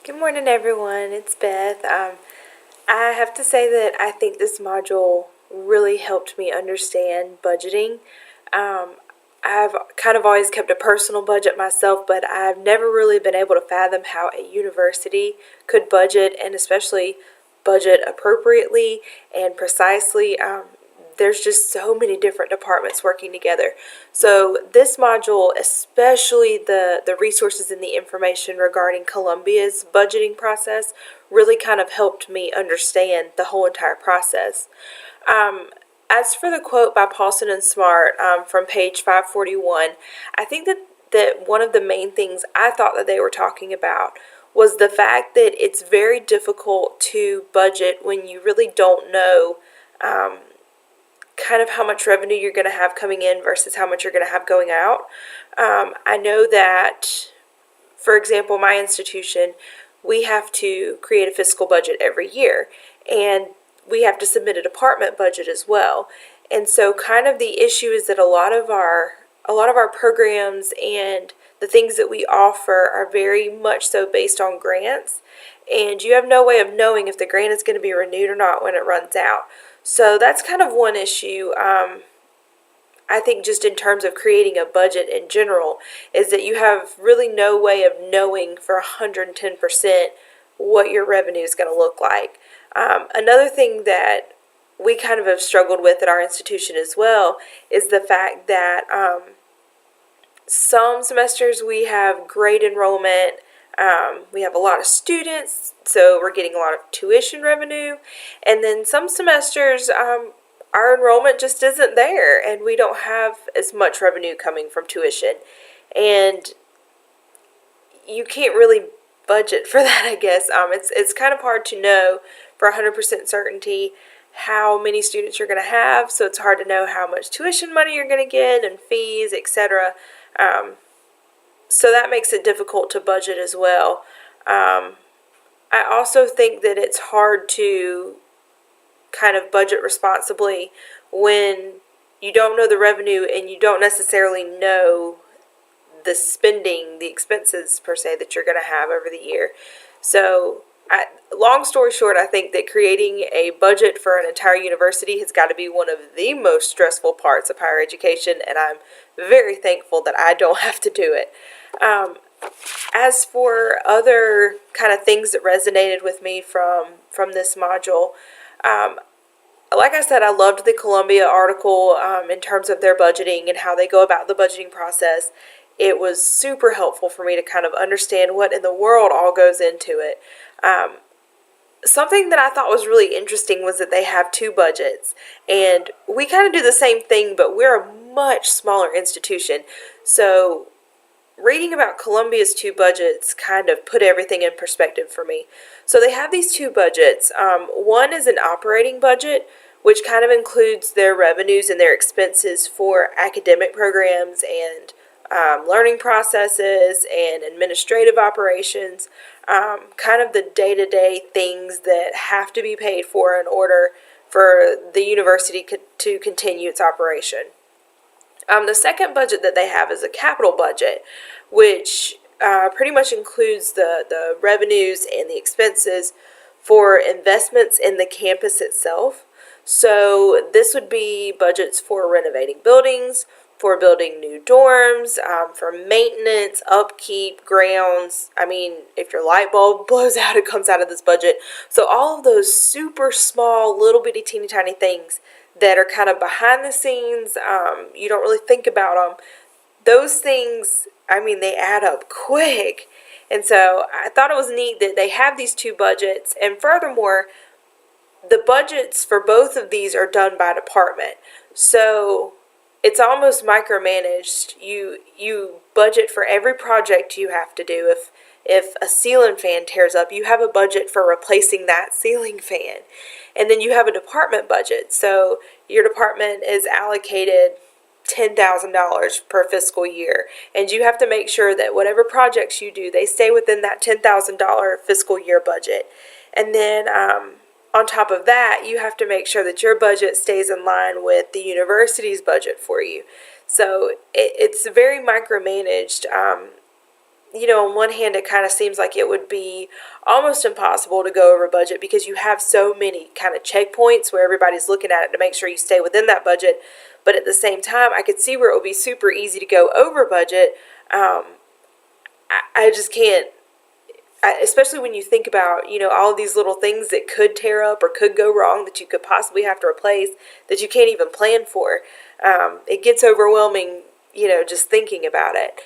Good morning, everyone. It's Beth. I have to say that I think this module really helped me understand budgeting. Um, I've kind of always kept a personal budget myself, but I've never really been able to fathom how a university could budget and especially budget appropriately and precisely. There's just so many different departments working together. So this module, especially the resources and the information regarding Columbia's budgeting process, really kind of helped me understand the whole entire process. Um, as for the quote by Paulson and Smart from page 541, I think that one of the main things I thought that they were talking about was the fact that it's very difficult to budget when you really don't know um, kind of how much revenue you're going to have coming in versus how much you're going to have going out. I know that, for example, my institution, we have to create a fiscal budget every year, and we have to submit a department budget as well. And so, kind of the issue is that a lot of our programs and the things that we offer are very much so based on grants, and you have no way of knowing if the grant is going to be renewed or not when it runs out. So that's kind of one issue. I think just in terms of creating a budget in general, is that you have really no way of knowing for 110% what your revenue is going to look like. Another thing that we kind of have struggled with at our institution as well is the fact that some semesters we have great enrollment. We have a lot of students, so we're getting a lot of tuition revenue. And then some semesters, our enrollment just isn't there, and we don't have as much revenue coming from tuition. And you can't really budget for that, I guess. It's kind of hard to know for 100% certainty how many students you're going to have, so it's hard to know how much tuition money you're going to get and fees, etc. So that makes it difficult to budget as well. I also think that it's hard to kind of budget responsibly when you don't know the revenue and you don't necessarily know the spending, the expenses per se that you're going to have over the year. So, long story short, I think that creating a budget for an entire university has got to be one of the most stressful parts of higher education, and I'm very thankful that I don't have to do it. As for other kind of things that resonated with me from this module, um, like I said, I loved the Columbia article in terms of their budgeting and how they go about the budgeting process. It was super helpful for me to kind of understand what in the world all goes into it. Something that I thought was really interesting was that they have two budgets, and we kind of do the same thing, but we're a much smaller institution. So reading about Columbia's two budgets kind of put everything in perspective for me. So they have these two budgets. One is an operating budget, which kind of includes their revenues and their expenses for academic programs and learning processes and administrative operations, kind of the day-to-day things that have to be paid for in order for the university to continue its operation. The second budget that they have is a capital budget, which pretty much includes the revenues and the expenses for investments in the campus itself. So this would be budgets for renovating buildings, for building new dorms, for maintenance, upkeep, grounds. I mean, if your light bulb blows out, it comes out of this budget. So all of those super small, little bitty, teeny tiny things that are kind of behind the scenes, you don't really think about them. Those things, I mean, they add up quick. And so I thought it was neat that they have these two budgets. And furthermore, the budgets for both of these are done by department. So it's almost micromanaged. You budget for every project you have to do. If a ceiling fan tears up, you have a budget for replacing that ceiling fan. And then you have a department budget. So your department is allocated $10,000 per fiscal year. And you have to make sure that whatever projects you do, they stay within that $10,000 fiscal year budget. And then on top of that, you have to make sure that your budget stays in line with the university's budget for you. So it's very micromanaged. on one hand, it kind of seems like it would be almost impossible to go over budget because you have so many kind of checkpoints where everybody's looking at it to make sure you stay within that budget. But at the same time, I could see where it would be super easy to go over budget. I just can't, especially when you think about, all of these little things that could tear up or could go wrong that you could possibly have to replace that you can't even plan for. It gets overwhelming, just thinking about it.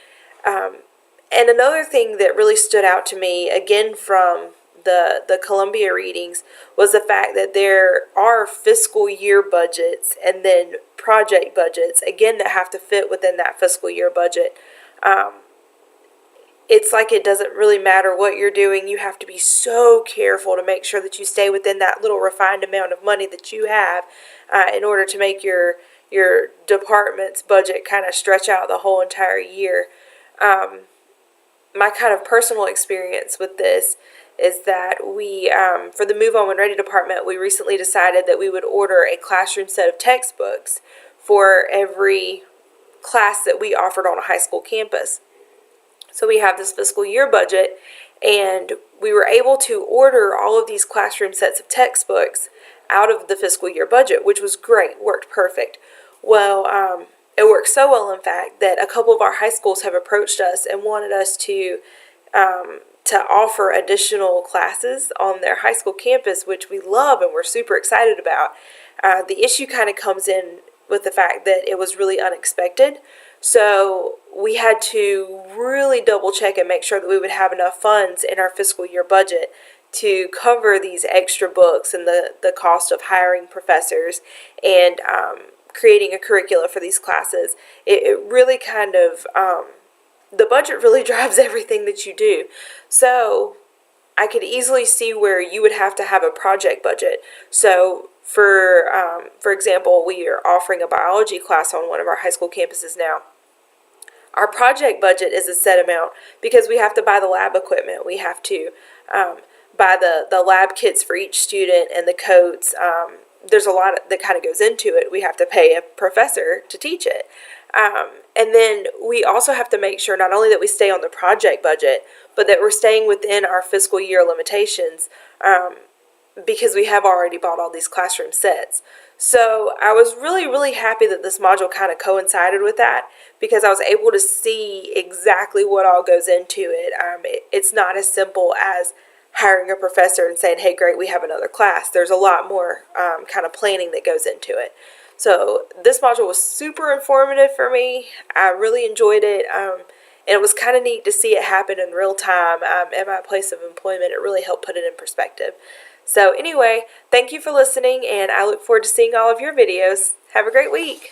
And another thing that really stood out to me, again from the Columbia readings, was the fact that there are fiscal year budgets and then project budgets, again, that have to fit within that fiscal year budget. It's like it doesn't really matter what you're doing. You have to be so careful to make sure that you stay within that little refined amount of money that you have in order to make your department's budget kind of stretch out the whole entire year. My kind of personal experience with this is that we, for the Move On When Ready department, we recently decided that we would order a classroom set of textbooks for every class that we offered on a high school campus. So we have this fiscal year budget, and we were able to order all of these classroom sets of textbooks out of the fiscal year budget, which was great, worked perfect. Well, it worked so well, in fact, that a couple of our high schools have approached us and wanted us to offer additional classes on their high school campus, which we love and we're super excited about. The issue kind of comes in with the fact that it was really unexpected. So we had to really double check and make sure that we would have enough funds in our fiscal year budget to cover these extra books and the cost of hiring professors and creating a curricula for these classes. It really kind of, the budget really drives everything that you do. So I could easily see where you would have to have a project budget. So for example, we are offering a biology class on one of our high school campuses now. Our project budget is a set amount because we have to buy the lab equipment. We have to buy the lab kits for each student and the coats. There's a lot that kind of goes into it. We have to pay a professor to teach it. And then we also have to make sure not only that we stay on the project budget, but that we're staying within our fiscal year limitations because we have already bought all these classroom sets. So I was really, really happy that this module kind of coincided with that because I was able to see exactly what all goes into it. It's not as simple as hiring a professor and saying, hey, great, we have another class. There's a lot more kind of planning that goes into it. So this module was super informative for me. I really enjoyed it. And it was kind of neat to see it happen in real time at my place of employment. It really helped put it in perspective. So anyway, thank you for listening, and I look forward to seeing all of your videos. Have a great week.